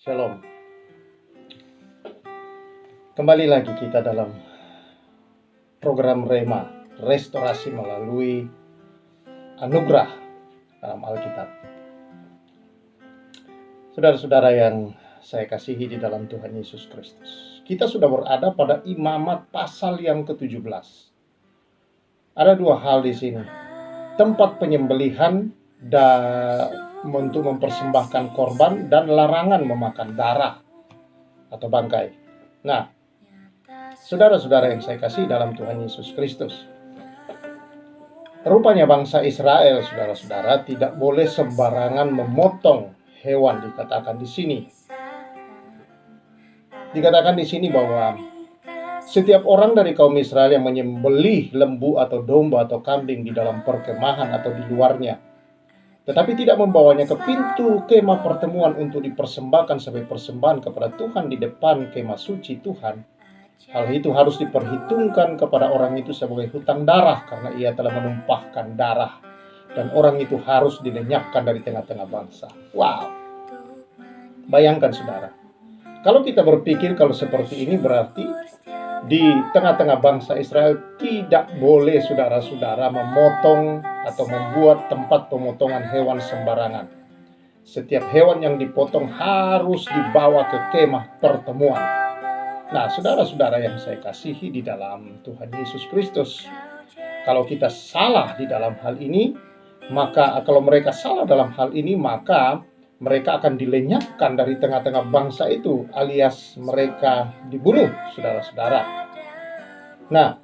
Shalom. Kembali lagi kita dalam program Rema, restorasi melalui anugerah dalam Alkitab. Saudara-saudara yang saya kasihi di dalam Tuhan Yesus Kristus, kita sudah berada pada Imamat pasal yang ke-17. Ada dua hal di sini. Tempat penyembelihan untuk mempersembahkan korban dan larangan memakan darah atau bangkai. Nah, saudara-saudara yang saya kasih dalam Tuhan Yesus Kristus, rupanya bangsa Israel, saudara-saudara, tidak boleh sembarangan memotong hewan. Dikatakan di sini bahwa setiap orang dari kaum Israel yang menyembelih lembu atau domba atau kambing di dalam perkemahan atau di luarnya, tetapi tidak membawanya ke pintu kemah pertemuan untuk dipersembahkan sebagai persembahan kepada Tuhan di depan kemah suci Tuhan, hal itu harus diperhitungkan kepada orang itu sebagai hutang darah karena ia telah menumpahkan darah, dan orang itu harus dilenyapkan dari tengah-tengah bangsa. Wow, bayangkan saudara, kalau kita berpikir kalau seperti ini, berarti di tengah-tengah bangsa Israel tidak boleh saudara-saudara memotong atau membuat tempat pemotongan hewan sembarangan. Setiap hewan yang dipotong harus dibawa ke kemah pertemuan. Nah, saudara-saudara yang saya kasihi di dalam Tuhan Yesus Kristus, kalau kita salah di dalam hal ini, maka kalau mereka salah dalam hal ini, maka mereka akan dilenyapkan dari tengah-tengah bangsa itu, alias mereka dibunuh, saudara-saudara. Nah,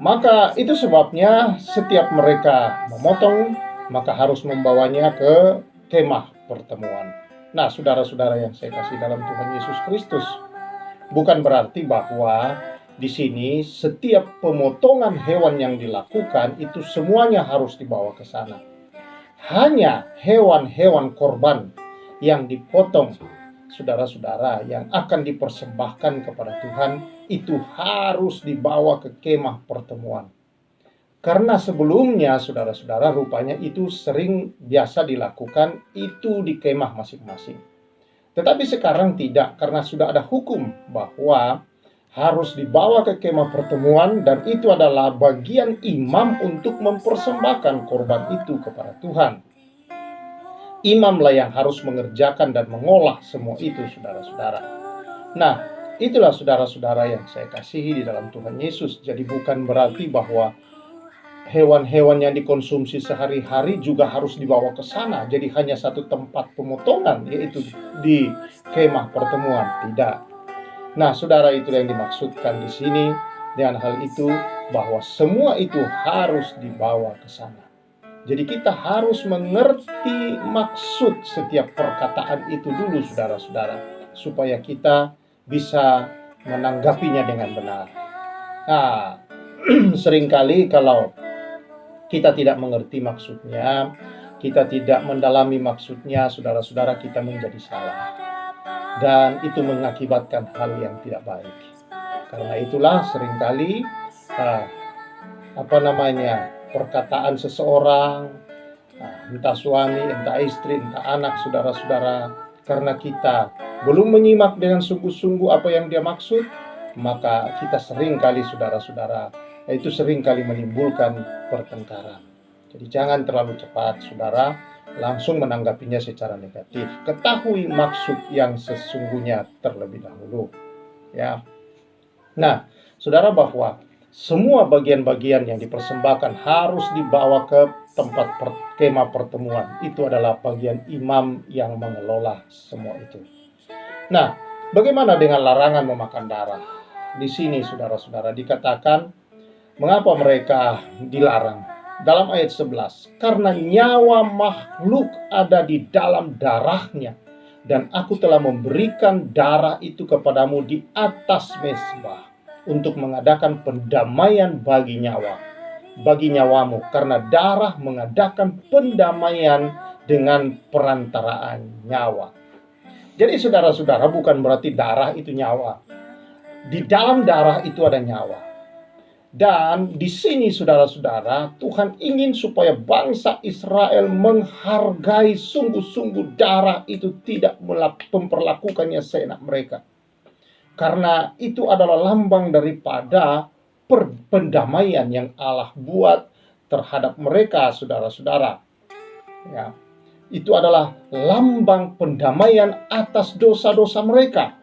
maka itu sebabnya setiap mereka memotong, maka harus membawanya ke kemah pertemuan. Nah, saudara-saudara yang saya kasih dalam Tuhan Yesus Kristus, bukan berarti bahwa di sini setiap pemotongan hewan yang dilakukan itu semuanya harus dibawa ke sana. Hanya hewan-hewan korban yang dipotong, saudara-saudara, yang akan dipersembahkan kepada Tuhan itu harus dibawa ke kemah pertemuan. Karena sebelumnya, saudara-saudara, rupanya itu sering biasa dilakukan itu di kemah masing-masing. Tetapi sekarang tidak, karena sudah ada hukum bahwa harus dibawa ke kemah pertemuan, dan itu adalah bagian imam untuk mempersembahkan korban itu kepada Tuhan. Imamlah yang harus mengerjakan dan mengolah semua itu, saudara-saudara. Nah, itulah saudara-saudara yang saya kasihi di dalam Tuhan Yesus. Jadi bukan berarti bahwa hewan-hewan yang dikonsumsi sehari-hari juga harus dibawa ke sana. Jadi hanya satu tempat pemotongan, yaitu di kemah pertemuan. Tidak. Nah, saudara, itu yang dimaksudkan di sini dengan hal itu, bahwa semua itu harus dibawa ke sana. Jadi kita harus mengerti maksud setiap perkataan itu dulu, saudara-saudara, supaya kita bisa menanggapinya dengan benar. Nah, seringkali kalau kita tidak mengerti maksudnya, kita tidak mendalami maksudnya, saudara-saudara, kita menjadi salah. Dan itu mengakibatkan hal yang tidak baik. Karena itulah seringkali perkataan seseorang, entah suami, entah istri, entah anak, saudara-saudara, karena kita belum menyimak dengan sungguh-sungguh apa yang dia maksud, maka kita seringkali, saudara-saudara, itu seringkali menimbulkan pertengkaran. Jadi jangan terlalu cepat, saudara, langsung menanggapinya secara negatif. Ketahui maksud yang sesungguhnya terlebih dahulu, ya. Nah, saudara, bahwa semua bagian-bagian yang dipersembahkan harus dibawa ke tempat kemah pertemuan. Itu adalah bagian imam yang mengelola semua itu. Nah, bagaimana dengan larangan memakan darah? Di sini, saudara-saudara, dikatakan mengapa mereka dilarang. Dalam ayat 11, karena nyawa makhluk ada di dalam darahnya, dan aku telah memberikan darah itu kepadamu di atas mezbah untuk mengadakan pendamaian bagi nyawamu, karena darah mengadakan pendamaian dengan perantaraan nyawa. Jadi saudara-saudara, bukan berarti darah itu nyawa. Di dalam darah itu ada nyawa. Dan di sini saudara-saudara, Tuhan ingin supaya bangsa Israel menghargai sungguh-sungguh darah itu, tidak memperlakukannya seenak mereka. Karena itu adalah lambang daripada pendamaian yang Allah buat terhadap mereka, saudara-saudara. Ya, itu adalah lambang pendamaian atas dosa-dosa mereka.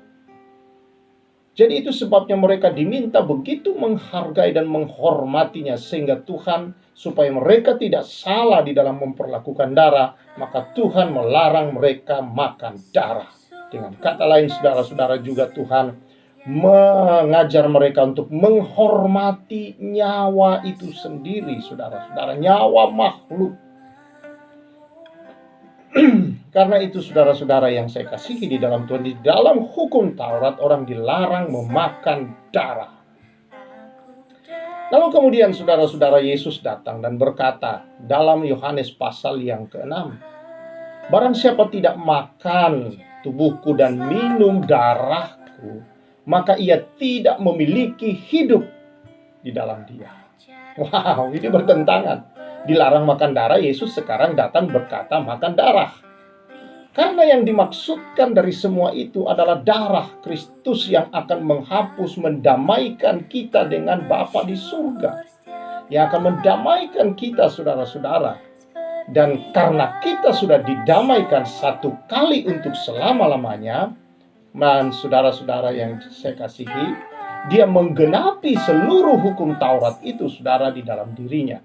Jadi itu sebabnya mereka diminta begitu menghargai dan menghormatinya, sehingga Tuhan, supaya mereka tidak salah di dalam memperlakukan darah, maka Tuhan melarang mereka makan darah. Dengan kata lain, saudara-saudara, juga Tuhan mengajar mereka untuk menghormati nyawa itu sendiri, saudara-saudara, nyawa makhluk. Karena itu, saudara-saudara yang saya kasihi di dalam Tuhan, di dalam hukum Taurat orang dilarang memakan darah. Lalu kemudian saudara-saudara, Yesus datang dan berkata dalam Yohanes pasal yang ke-6, barang siapa tidak makan tubuhku dan minum darahku, maka ia tidak memiliki hidup di dalam dia. Wow, ini bertentangan. Dilarang makan darah, Yesus sekarang datang berkata makan darah. Karena yang dimaksudkan dari semua itu adalah darah Kristus yang akan menghapus, mendamaikan kita dengan Bapa di surga. Yang akan mendamaikan kita, saudara-saudara. Dan karena kita sudah didamaikan satu kali untuk selama-lamanya, dan saudara-saudara yang saya kasihi, dia menggenapi seluruh hukum Taurat itu, saudara, di dalam dirinya.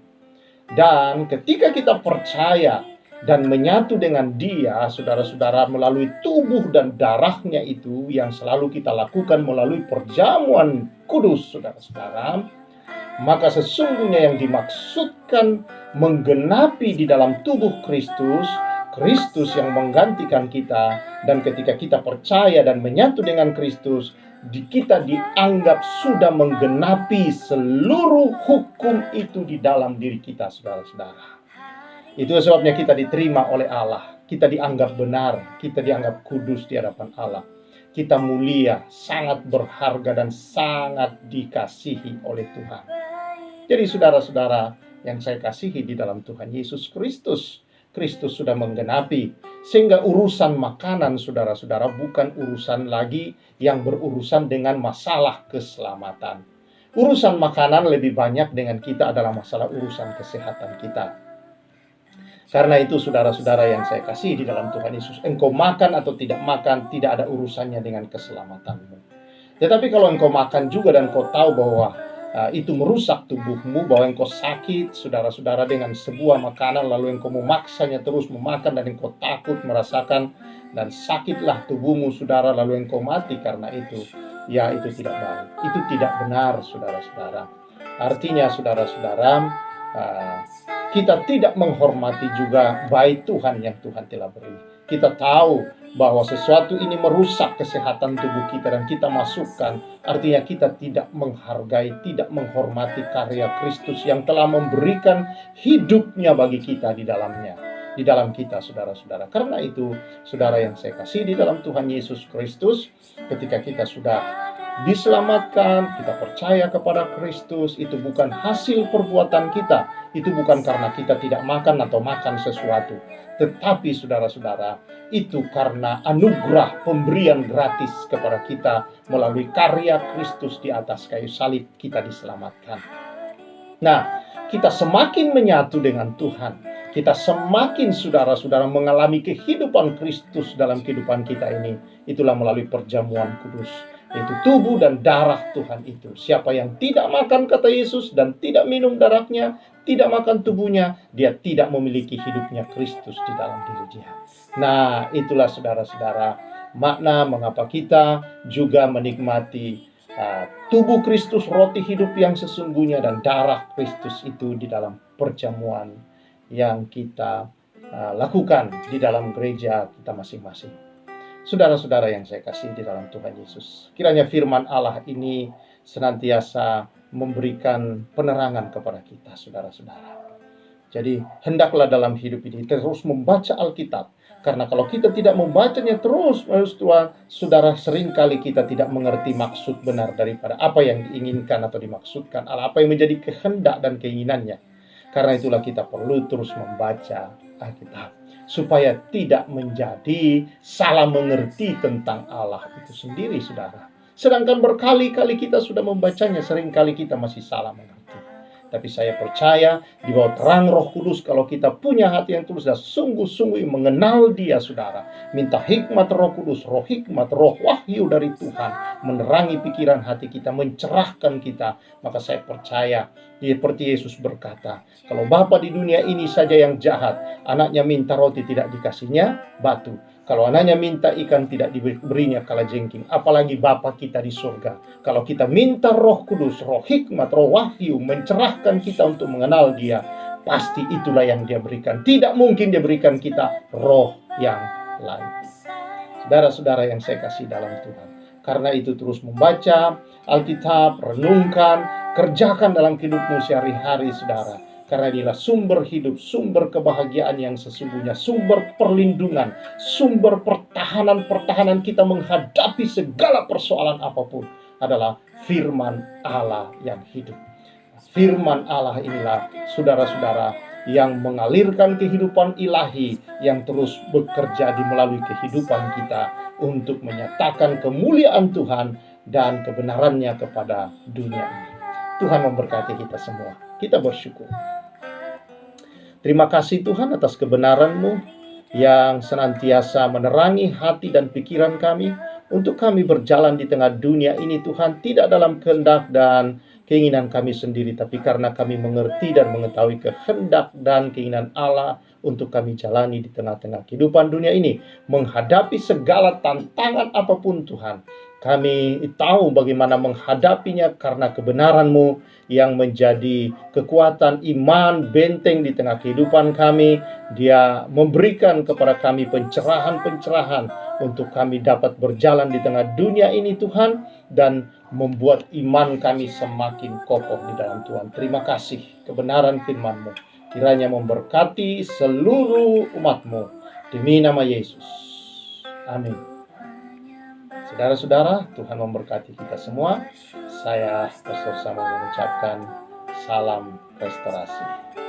Dan ketika kita percaya dan menyatu dengan dia, saudara-saudara, melalui tubuh dan darahnya itu yang selalu kita lakukan melalui perjamuan kudus, saudara-saudara, maka sesungguhnya yang dimaksudkan menggenapi di dalam tubuh Kristus, Kristus yang menggantikan kita. Dan ketika kita percaya dan menyatu dengan Kristus, kita dianggap sudah menggenapi seluruh hukum itu di dalam diri kita, saudara-saudara. Itu sebabnya kita diterima oleh Allah. Kita dianggap benar, kita dianggap kudus di hadapan Allah. Kita mulia, sangat berharga dan sangat dikasihi oleh Tuhan. Jadi saudara-saudara yang saya kasihi di dalam Tuhan Yesus Kristus, Kristus sudah menggenapi, sehingga urusan makanan, saudara-saudara, bukan urusan lagi yang berurusan dengan masalah keselamatan. Urusan makanan lebih banyak dengan kita adalah masalah urusan kesehatan kita. Karena itu, saudara-saudara yang saya kasih di dalam Tuhan Yesus, engkau makan atau tidak makan tidak ada urusannya dengan keselamatanmu. Tetapi kalau engkau makan juga dan kau tahu bahwa itu merusak tubuhmu, bahwa engkau sakit, saudara-saudara, dengan sebuah makanan, lalu engkau memaksanya terus memakan dan engkau takut merasakan dan sakitlah tubuhmu, saudara, lalu engkau mati karena itu, ya itu tidak baik, itu tidak benar, saudara-saudara. Artinya, saudara-saudara, kita tidak menghormati juga baik Tuhan yang Tuhan telah beri. Kita tahu bahwa sesuatu ini merusak kesehatan tubuh kita dan kita masukkan, artinya kita tidak menghargai, tidak menghormati karya Kristus yang telah memberikan hidupnya bagi kita di dalamnya, di dalam kita, saudara-saudara. Karena itu, saudara yang saya kasih di dalam Tuhan Yesus Kristus, ketika kita sudah diselamatkan, kita percaya kepada Kristus, itu bukan hasil perbuatan kita, itu bukan karena kita tidak makan atau makan sesuatu, tetapi saudara-saudara, itu karena anugerah pemberian gratis kepada kita melalui karya Kristus di atas kayu salib, kita diselamatkan. Nah, kita semakin menyatu dengan Tuhan, kita semakin, saudara-saudara, mengalami kehidupan Kristus dalam kehidupan kita ini. Itulah melalui perjamuan kudus, yaitu tubuh dan darah Tuhan itu. Siapa yang tidak makan, kata Yesus, dan tidak minum darahnya, tidak makan tubuhnya, dia tidak memiliki hidupnya Kristus di dalam diri dia. Nah, itulah saudara-saudara makna mengapa kita juga menikmati tubuh Kristus, roti hidup yang sesungguhnya, dan darah Kristus itu di dalam perjamuan yang kita lakukan di dalam gereja kita masing-masing. Saudara-saudara yang saya kasih di dalam Tuhan Yesus, kiranya firman Allah ini senantiasa memberikan penerangan kepada kita, saudara-saudara. Jadi hendaklah dalam hidup ini terus membaca Alkitab, Karena kalau kita tidak membacanya terus, Tuhan, saudara, seringkali kita tidak mengerti maksud benar daripada apa yang diinginkan atau dimaksudkan Allah, apa yang menjadi kehendak dan keinginannya. Karena itulah kita perlu terus membaca Alkitab, supaya tidak menjadi salah mengerti tentang Allah itu sendiri, saudara. Sedangkan berkali-kali kita sudah membacanya, seringkali kita masih salah mengerti. Tapi saya percaya di bawah terang Roh Kudus, kalau kita punya hati yang tulus dan sungguh-sungguh mengenal Dia, saudara, minta hikmat Roh Kudus, roh hikmat, roh wahyu dari Tuhan, menerangi pikiran hati kita, mencerahkan kita, maka saya percaya seperti Yesus berkata, kalau Bapa di dunia ini saja yang jahat, anaknya minta roti tidak dikasihnya batu. Kalau anaknya minta ikan tidak diberinya kalajengking, apalagi Bapa kita di surga. Kalau kita minta Roh Kudus, roh hikmat, roh wahyu, mencerahkan kita untuk mengenal Dia, pasti itulah yang Dia berikan. Tidak mungkin Dia berikan kita roh yang lain. Saudara-saudara yang saya kasih dalam Tuhan, karena itu terus membaca Alkitab, renungkan, kerjakan dalam hidupmu sehari-hari, saudara. Karena inilah sumber hidup, sumber kebahagiaan yang sesungguhnya, sumber perlindungan, sumber pertahanan kita menghadapi segala persoalan apapun adalah firman Allah yang hidup. Firman Allah inilah, saudara-saudara, yang mengalirkan kehidupan ilahi yang terus bekerja di melalui kehidupan kita untuk menyatakan kemuliaan Tuhan dan kebenarannya kepada dunia ini. Tuhan memberkati kita semua. Kita bersyukur. Terima kasih Tuhan atas kebenaran-Mu yang senantiasa menerangi hati dan pikiran kami untuk kami berjalan di tengah dunia ini, Tuhan, tidak dalam kehendak dan keinginan kami sendiri, tapi karena kami mengerti dan mengetahui kehendak dan keinginan Allah untuk kami jalani di tengah-tengah kehidupan dunia ini, menghadapi segala tantangan apapun, Tuhan. Kami tahu bagaimana menghadapinya karena kebenaran-Mu yang menjadi kekuatan iman, benteng di tengah kehidupan kami. Dia memberikan kepada kami pencerahan-pencerahan untuk kami dapat berjalan di tengah dunia ini, Tuhan, dan membuat iman kami semakin kokoh di dalam Tuhan. Terima kasih kebenaran firman-Mu. Kiranya memberkati seluruh umat-Mu. Demi nama Yesus. Amin. Saudara-saudara, Tuhan memberkati kita semua. Saya Pastor Samuel mengucapkan salam restorasi.